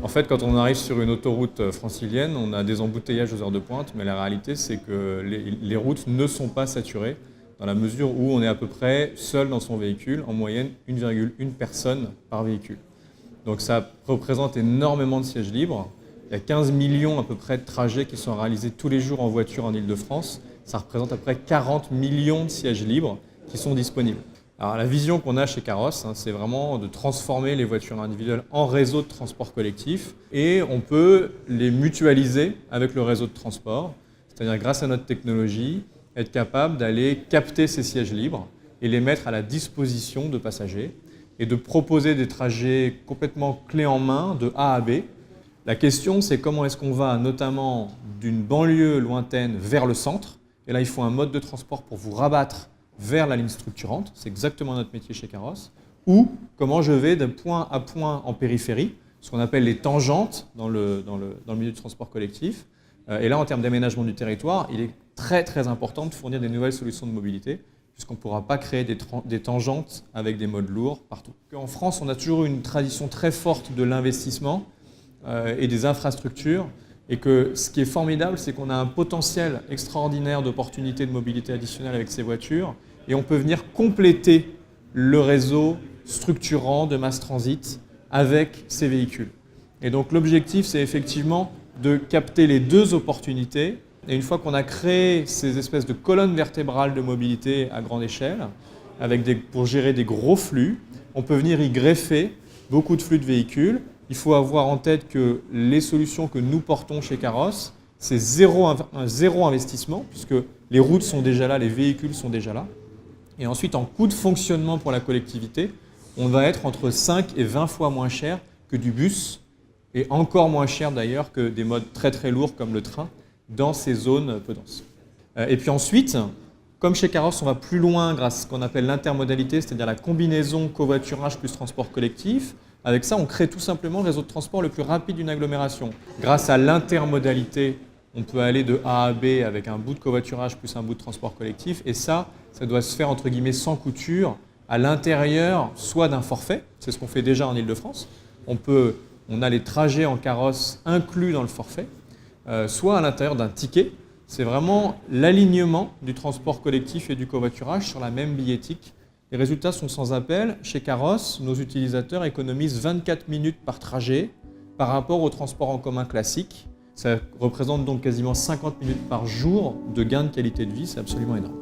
En fait, quand on arrive sur une autoroute francilienne, on a des embouteillages aux heures de pointe, mais la réalité, c'est que les routes ne sont pas saturées, dans la mesure où on est à peu près seul dans son véhicule, en moyenne 1,1 personne par véhicule. Donc ça représente énormément de sièges libres. Il y a 15 millions à peu près de trajets qui sont réalisés tous les jours en voiture en Île-de-France. Ça représente à peu près 40 millions de sièges libres qui sont disponibles. Alors la vision qu'on a chez Caros, c'est vraiment de transformer les voitures individuelles en réseau de transport collectif et on peut les mutualiser avec le réseau de transport, c'est-à-dire grâce à notre technologie, être capable d'aller capter ces sièges libres et les mettre à la disposition de passagers et de proposer des trajets complètement clés en main de A à B. La question, c'est comment est-ce qu'on va notamment d'une banlieue lointaine vers le centre. Et là, il faut un mode de transport pour vous rabattre vers la ligne structurante. C'est exactement notre métier chez Caros. Ou comment je vais d'un point à point en périphérie, ce qu'on appelle les tangentes dans le milieu du transport collectif. Et là, en termes d'aménagement du territoire, il est très très important de fournir des nouvelles solutions de mobilité, puisqu'on ne pourra pas créer des tangentes avec des modes lourds partout. En France, on a toujours une tradition très forte de l'investissement et des infrastructures, et que ce qui est formidable, c'est qu'on a un potentiel extraordinaire d'opportunités de mobilité additionnelle avec ces voitures, et on peut venir compléter le réseau structurant de mass transit avec ces véhicules. Et donc l'objectif, c'est effectivement de capter les deux opportunités. Et une fois qu'on a créé ces espèces de colonnes vertébrales de mobilité à grande échelle, pour gérer des gros flux, on peut venir y greffer beaucoup de flux de véhicules. Il faut avoir en tête que les solutions que nous portons chez Caros, c'est zéro investissement, puisque les routes sont déjà là, les véhicules sont déjà là. Et ensuite, en coût de fonctionnement pour la collectivité, on va être entre 5 et 20 fois moins cher que du bus, et encore moins cher d'ailleurs que des modes très très lourds comme le train, dans ces zones peu denses. Et puis ensuite, comme chez Caros, on va plus loin grâce à ce qu'on appelle l'intermodalité, c'est-à-dire la combinaison covoiturage plus transport collectif. Avec ça, on crée tout simplement le réseau de transport le plus rapide d'une agglomération. Grâce à l'intermodalité, on peut aller de A à B avec un bout de covoiturage plus un bout de transport collectif. Et ça doit se faire entre guillemets sans couture, à l'intérieur soit d'un forfait, c'est ce qu'on fait déjà en Île-de-France. On a les trajets en carrosse inclus dans le forfait, soit à l'intérieur d'un ticket. C'est vraiment l'alignement du transport collectif et du covoiturage sur la même billettique. Les résultats sont sans appel. Chez Caros, nos utilisateurs économisent 24 minutes par trajet par rapport au transport en commun classique. Ça représente donc quasiment 50 minutes par jour de gain de qualité de vie. C'est absolument énorme.